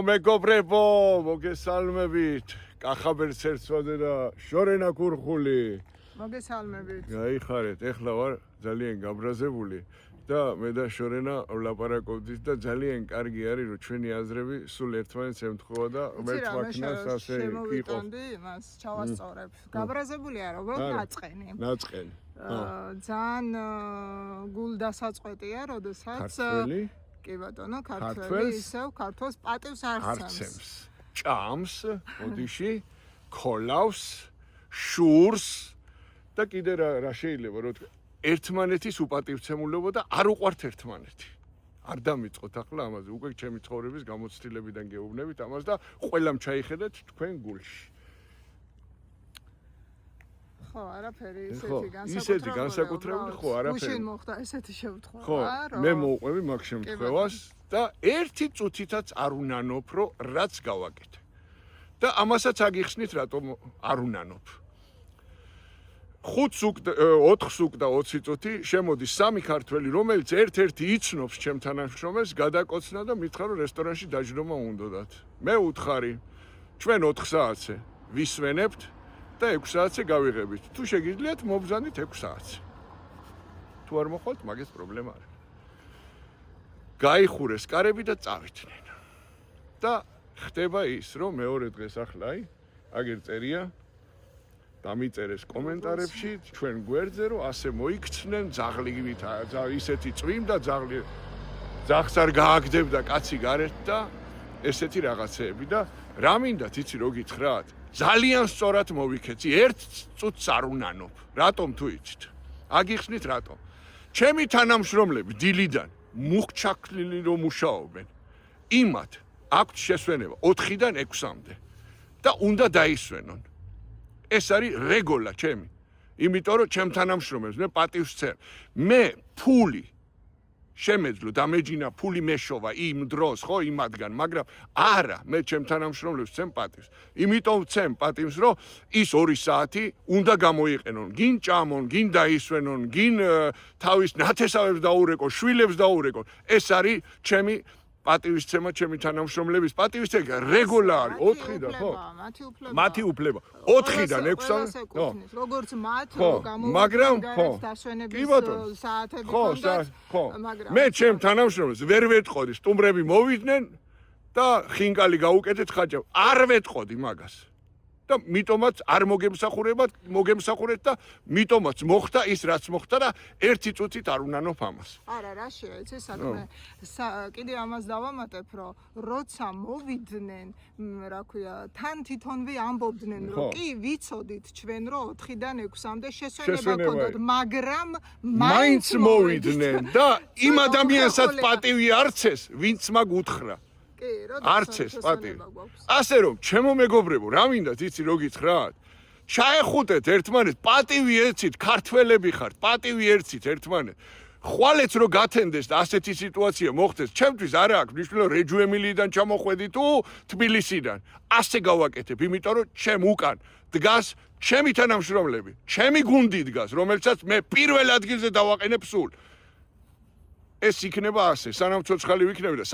მეგობრებო, მოგესალმებით. კახაბერც ერცვადე და შორენა კურხული. მოგესალმებით. გაიხარეთ, ეხლა ვარ ძალიან გაბრაზებული და მე და შორენა ვლაპარაკობდით და ძალიან კარგი არის რომ ჩვენი აზრები სულ ერთმანეთს ემთხვევა და ღმერთს ვაქნას ასე იყო. შემოვიტანდი მას ჩავასწორებ. გაბრაზებულია როგორც ნაწყენი. ნაწყენი. ძალიან გულდასაწყვეტია, როდესაც კი ბატონო, ქართველი ისევ ქართულს პატივს არცემს. ჭამს, ოდიში, ქოლავს, შურს და კიდე რა შეიძლება რომ ერთმანეთის უპატივცემულობა და არ უყვართ ერთმანეთი. არ დამიწყოთ ახლა ამაზე, უკვე ჩემი ცხოვრების გამოცდილებიდან გეუბნებით ამას და ყველამ ჩაიხედეთ თქვენ გულში. ხო, არაფერი ისეთი განსაკუთრებული ხო, არაფერი. გუშინ მოხდა ესეთი შევთხოვა, ხო, მე მოვყვები მაგ შემთხვევას და ერთი წუთითაც არ უნანობ, რომ რაც გავაკეთე. და ამასაც აგიხსნით, რატომ არ უნანობ. 4 უკ და 20 წუთი შემოდის სამი ქართველი, რომელიც ერთ-ერთი იცნობს ჩემ თანამშრომელს, გადაკოცნა და მითხრა, რომ რესტორანში დაჯდომა უნდათ. მე უთხარი, ჩვენ 4 საათზე ვისვენებთ და 6 საათზე გავიღებით. თუ შეგიძლიათ, მობრძანით 6 საათზე. თუ არ მოხვალთ, მაგის პრობლემა არის. გაიხურეს კარები და წავითნენ. და ხდება ის, რომ მეორე დღეს ახლა აგერ წერია დამიწერეს კომენტარებში ჩვენ გვერდზე, რომ ასე მოიქცნენ ძაღლივით, ისეთი წვიმდა ძაღლი ძაღს არ გააგდებდა კაცი გარეთ და ესეთი რაღაცეები და რა მინდათ იცი რო გითხრათ? ძალიან სწორად მოვიქეცი, 1 წუთს არ უნანობ. რატომ თუ იცით? აგიხსნით რატომ? ჩემი თანამშრომლები დილიდან მუხჩაკლილი რომ მუშაობენ. იმათ აქვთ შესვენება 4-დან 6-მდე და უნდა დაისვენონ. ეს არის რეგოლა ჩემი. იმიტომ რომ ჩემ თანამშრომელს მე პატივს ვცემ. მე ფული შემეძლო დამეჯინა ფული მეშოვა იმ დროს ხო იმადგან, მაგრამ არა, მე ჩემ თანამშრომლებს ვცემ პატივს. იმიტომ ვცემ პატივს, რომ ის 2 საათი უნდა გამოიყენონ, გინ ჭამონ, გინ დაისვენონ, გინ თავის ნათესავებს დაურეკონ, შვილებს დაურეკონ. ეს არის ჩემი პატივისცემა ჩემი თანამშრომლების პატივისცემა რეგულა არის 4-დან ხო? მათი უფლება 4-დან 6-მდე. როგორც მათ მაგრამ ხო. დასვენების საათები ხო. მე ჩემ თანამშრომლებს ვერ ვეტყოდი, სტუმრები მოვიდნენ და ხინკალი გაუკეთეთ ხაჭა. არ ვეტყოდი მაგას. და მიტომაც არ მოგემსახურეთ და მიტომაც მოხდა ის რაც მოხდა და 1 წუთით არ უნანობ ამას. არა, რაშია, იცი საქმე. კიდე ამას დავამატებ, რომ როცა მოვიდნენ, რა ქვია, თან თვითონვე ამბობდნენ, რომ კი ვიცოდით ჩვენ, რომ 4-დან 6-მდე შესვენება გქონდათ, მაგრამ მაინც მოვიდნენ და იმ ადამიანსაც პატივი არცეს, ვინც მაგ უთხრა. არცეს პატივი. ასე რომ, ჩემო მეგობრებო, რა მინდათ იცი რო გითხრათ? ჩაეხუტეთ ერთმანეთს, პატივი ერცით, ქართველები ხართ, პატივი ერცით ერთმანეთს. ხვალეც რო გათენდეს და ასეთი სიტუაცია მოხდეს, ჩემთვის არა აქვს მნიშვნელობა რეჯუემილიდან ჩამოხვედი თუ თბილისიდან. ასე გავაკეთებ, იმიტომ რომ ჩემ უკან დგას ჩემი თანამშრომლები, ჩემი გუნდი დგას, რომელსაც მე პირველ ადგილზე დავაყენებ სულ. ეს იქნება ასე, სანამ ცოცხალი ვიქნები და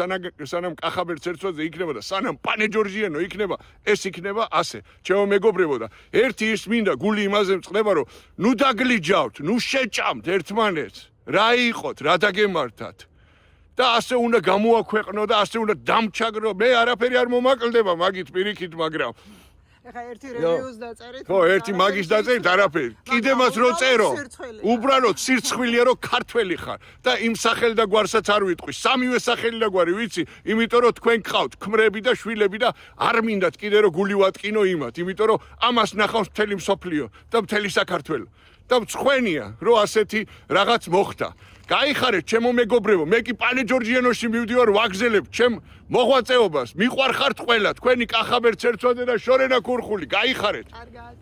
სანამ კახაბერც ერცვაძე იქნება და სანამ პანეჯორჟიანო იქნება, ეს იქნება ასე. ჩემო მეგობრებო და ერთი ის მინდა გული იმაზე მწყდება, რომ ნუ დაგლიჯავთ, ნუ შეჭამთ ერთმანეთს, რა იყოთ, რა დაგემართათ. და ასე უნდა გამოაქვეყნო და ასე უნდა დამჩაგრო. მე არაფერი არ მომაკლდება მაგით პირიქით, მაგრამ ეხა ერთი რევიუს დაწერით. ხო, ერთი მაგის დაწერით არაფერი. კიდე მას რო წერო. უბრალოდ სირცხვილია რომ ქართველი ხარ და იმ სახელ და გვარსაც არ ვიტყვი. სამივე სახელი და გვარი ვიცი, იმიტომ რომ თქვენ გყავთ ქმრები და შვილები და არ მინდათ კიდე რომ გული ვატკინო იმათ, იმიტომ რომ ამას ნახავს მთელი მსოფლიო და მთელი საქართველო. და მწხვენია რომ ასეთი რაღაც მოხდა. გაიხარეთ ჩემო მეგობრებო, მე კი პანეჯორჟიანოში მივდივარ ვაგზელებ ჩემ მოღვაწეობას. მიყვარხართ ყველა, თქვენი კახაბერც ერცვაძე და შორენა კურხული. გაიხარეთ. კარგად.